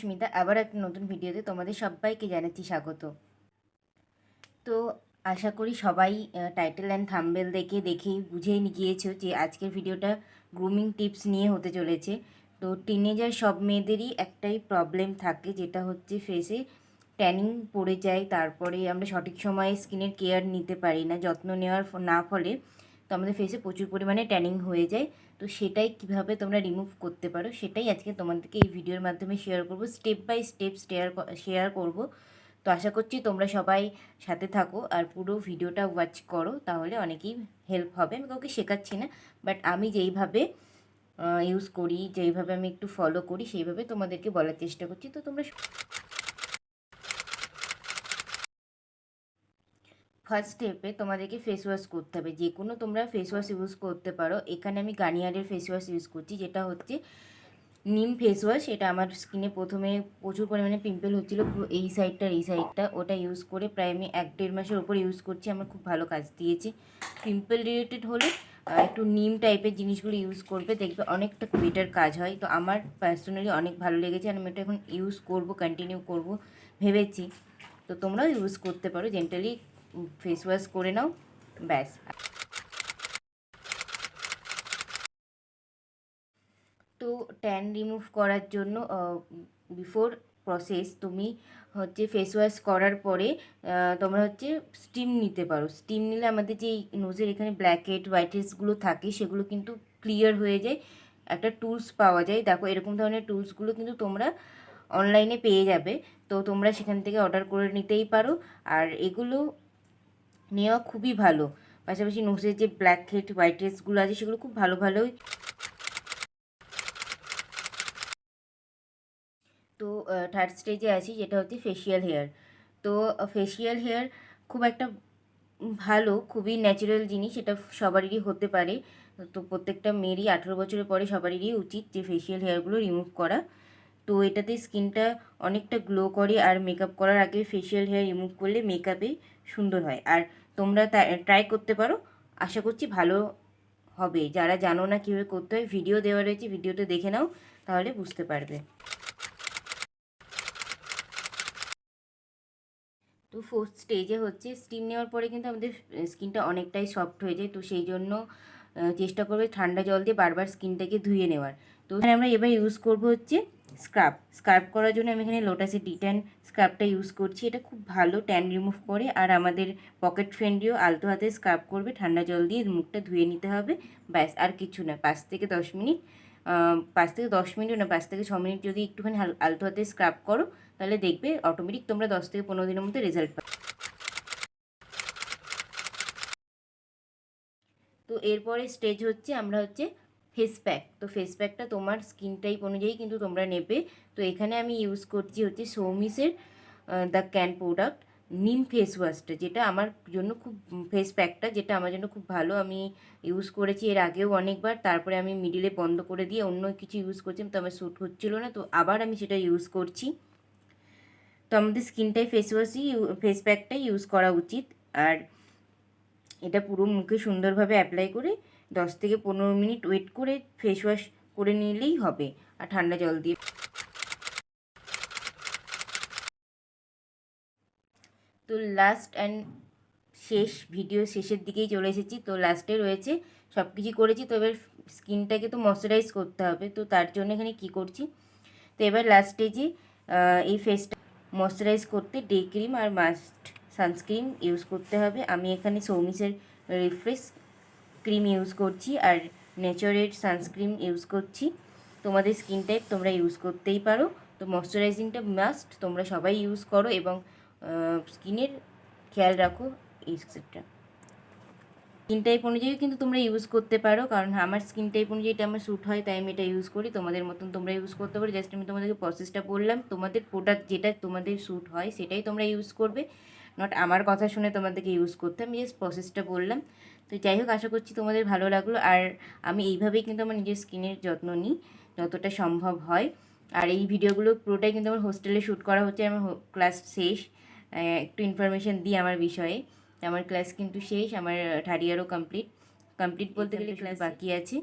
সুস্মিতা, আবার একটা নতুন ভিডিওতে তোমাদের সবাইকে জানাচ্ছি স্বাগত। তো আশা করি সবাই টাইটেল অ্যান্ড থাম্বনেল দেখেই বুঝেই গিয়েছো যে আজকের ভিডিওটা গ্রুমিং টিপস নিয়ে হতে চলেছে। তো টিনেজার সব মেয়েদেরই একটাই প্রবলেম থাকে, যেটা হচ্ছে ফেসে ট্যানিং পড়ে যায়, তারপরে আমরা সঠিক সময়ে স্কিনের কেয়ার নিতে পারি না, যত্ন নেওয়ার না ফলে তো আমাদের ফেসে প্রচুর পরিমাণে ট্যানিং হয়ে যায়। তো সেটাই কিভাবে তোমরা রিমুভ করতে পারো সেটাই আজকে তোমাদেরকে এই ভিডিওর মাধ্যমে শেয়ার করব, স্টেপ বাই স্টেপ শেয়ার করব। তো আশা করছি তোমরা সবাই সাথে থাকো আর পুরো ভিডিওটা ওয়াচ করো, তাহলে অনেকেই হেল্প হবে। আমি কাউকে শেখাচ্ছি না, বাট আমি যেইভাবে ইউজ করি, যেইভাবে আমি একটু ফলো করি সেইভাবে তোমাদেরকে বলার চেষ্টা করছি। তো তোমরা ফার্স্ট স্টেপে তোমাদেরকে ফেস ওয়াশ করতে হবে। যে কোনো তোমরা ফেস ওয়াশ ইউজ করতে পারো। এখানে আমি গার্নিয়ারের ফেস ওয়াশ ইউজ করছি, যেটা হচ্ছে নিম ফেস ওয়াশ। এটা আমার স্কিনে প্রথমে প্রচুর পরিমাণে পিম্পল হচ্ছিলো, পুরো এই সাইডটা, ওটা ইউজ করে প্রায় আমি 1-1.5 মাসের ওপর ইউজ করছি। আমার খুব ভালো কাজ দিয়েছে। পিম্পল রিলেটেড হলে একটু নিম টাইপের জিনিসগুলো ইউজ করবে, দেখবে অনেকটা বেটার কাজ হয়। তো আমার পার্সোনালি অনেক ভালো লেগেছে, আমি এটা এখন ইউজ করব, কন্টিনিউ করব ভেবেছি। তো তোমরাও ইউজ করতে পারো, জেন্টালি ফেস ওয়াশ করে নাও, ব্যাস। তো ট্যান রিমুভ করার জন্য বিফোর প্রসেস তুমি হচ্ছে ফেস ওয়াশ করার পরে তোমরা হচ্ছে স্টিম নিতে পারো। স্টিম নিলে আমাদের যে নোজের এখানে ব্ল্যাক হেড হোয়াইট হেডসগুলো থাকে সেগুলো কিন্তু ক্লিয়ার হয়ে যায়। একটা টুলস পাওয়া যায়, দেখো এরকম ধরনের টুলসগুলো কিন্তু তোমরা অনলাইনে পেয়ে যাবে। তো তোমরা সেখান থেকে অর্ডার করে নিতেই পারো। আর এগুলো নেওয়া খুবই ভালো। পাশাপাশি নোজের যে ব্ল্যাক হেড হোয়াইট হেডসগুলো আছে সেগুলো খুব ভালোই। তো থার্ড স্টেজে আছি, যেটা হচ্ছে ফেসিয়াল হেয়ার। তো ফেসিয়াল হেয়ার খুব একটা ভালো, খুবই ন্যাচারাল জিনিস, এটা সবারই হতে পারে। তো প্রত্যেকটা মেয়েরই 18 বছরের পরে সবারই উচিত যে ফেসিয়াল হেয়ারগুলো রিমুভ করা। তো এটাতে স্কিনটা অনেকটা গ্লো করে, আর মেকআপ করার আগে ফেসিয়াল হেয়ার রিমুভ করলে মেকআপে সুন্দর হয়। আর তোমরা ট্রাই করতে পারো, আশা করছি ভালো হবে। যারা জানো না কীভাবে করতে হয়, ভিডিও দেওয়া রয়েছে, ভিডিওটা দেখে নাও, তাহলে বুঝতে পারবে। তো ফোর্থ স্টেজে হচ্ছে স্টিম নেওয়ার পরে কিন্তু আমাদের স্কিনটা অনেকটাই সফট হয়ে যায়। তো সেই জন্য চেষ্টা করবে ঠান্ডা জল দিয়ে বারবার স্কিনটাকে ধুয়ে নেওয়ার। তো এখানে আমরা এবার ইউজ করব হচ্ছে স্ক্রাব করার জন্য আমি এখানে লোটাসের ডিট্যান স্ক্রাবটা ইউজ করছি। এটা খুব ভালো ট্যান রিমুভ করে, আর আমাদের পকেট ফ্রেন্ডলিও। আলতো হাতে স্ক্রাব করবে, ঠান্ডা জল দিয়ে মুখটা ধুয়ে নিতে হবে, ব্যাস। আর কিছু না, 5 থেকে 10 মিনিট, 5 থেকে 10 মিনিট না, 5 থেকে 6 মিনিট যদি একটুখানি আলতো হাতে স্ক্রাব করো, তাহলে দেখবে অটোমেটিক তোমরা 10 থেকে 15 দিনের মধ্যে রেজাল্ট পাবে। তো এরপরে স্টেজ হচ্ছে আমরা হচ্ছে ফেস প্যাক। তো ফেস প্যাকটা তোমার স্কিন টাইপ অনুযায়ী কিন্তু তোমরা নেবে। তো এখানে আমি ইউজ করছি হচ্ছে সৌমিসের দ্য ক্যান প্রোডাক্ট নিম ফেস ওয়াশটা, যেটা আমার জন্য খুব ফেস প্যাকটা যেটা আমার জন্য খুব ভালো। আমি ইউজ করেছি এর আগেও অনেকবার, তারপরে আমি মিডিলে বন্ধ করে দিয়ে অন্য কিছু ইউজ করছিলাম, তো আমার শ্যুট হচ্ছিলো না, তো আবার আমি সেটা ইউজ করছি। তো আমাদের স্কিনটাই ফেস প্যাকটাই ইউজ করা উচিত। আর এটা পুরো মুখে সুন্দরভাবে অ্যাপ্লাই করে 10 থেকে 15 মিনিট ওয়েট করে ফেস ওয়াশ করে নিলেই হবে, আর ঠান্ডা জল দিয়ে। তো লাস্ট অ্যান্ড ভিডিও শেষের দিকেই চলে এসেছি। তো লাস্টে রয়েছে সব কিছু করেছি, তো এবার স্কিনটাকে তো ময়শ্চারাইজ করতে হবে। তো তার জন্য এখানে কি করছি, তো এবার লাস্ট স্টেজে এই ফেসটা ময়শ্চারাইজ করতে ডে ক্রিম আর মাস্ট সানস্ক্রিন ইউজ করতে হবে। আমি এখানে সৌমিসের রিফ্রেশ ক্রিম ইউজ করছি আর নেচারের সানস্ক্রিন ইউজ করছি। তোমাদের স্কিন টাইপ তোমরা ইউজ করতেই পারো। তো ময়শ্চারাইজিংটা মাস্ট তোমরা সবাই ইউজ করো, এবং স্কিনের খেয়াল রাখো, এক্সেট্রা। স্কিন টাইপ অনুযায়ী কিন্তু তোমরা ইউজ করতে পারো, কারণ আমার স্কিন টাইপ অনুযায়ী এটা আমার শ্যুট হয়, তাই আমি এটা ইউজ করি। তোমাদের মতন তোমরা ইউজ করতে পারো। জাস্ট আমি তোমাদেরকে প্রসেসটা বললাম, তোমাদের প্রোডাক্ট যেটা তোমাদের শ্যুট হয় সেটাই তোমরা ইউজ করবে, নট আমার কথা শুনে তোমাদেরকে ইউজ করতে। আমি জাস্ট প্রসেসটা বললাম। তো যাই হোক, আশা করছি তোমাদের ভালো লাগলো। আর আমি এইভাবেই কিন্তু আমার নিজের স্কিনের যত্ন নিই যতটা সম্ভব হয়। আর এই ভিডিওগুলো পুরোটাই কিন্তু আমার হোস্টেলে শ্যুট করা হচ্ছে। আমার ক্লাস শেষ, একটু ইনফরমেশান দিই আমার বিষয়ে। আমার ক্লাস কিন্তু শেষ, আমার থার্ড ইয়ারও কমপ্লিট বলতে গেলে ক্লাস বাকি আছে।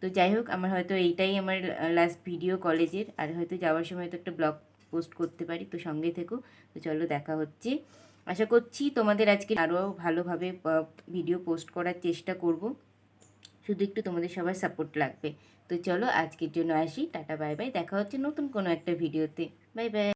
তো যাই হোক, আমার হয়তো এইটাই আমার লাস্ট ভিডিও কলেজের, আর হয়তো যাওয়ার সময় হয়তো একটা ব্লগ পোস্ট করতে পারি। তো সঙ্গে থেকো। তো চলো দেখা হচ্ছে। আশা করছি তোমাদের আজকে আরও ভালোভাবে ভিডিও পোস্ট করার চেষ্টা করব, শুধু একটু তোমাদের সবার সাপোর্ট লাগবে। তো চলো আজকের জন্য আসি, টাটা বাই বাই, দেখা হচ্ছে নতুন কোনো একটা ভিডিওতে। Bye bye.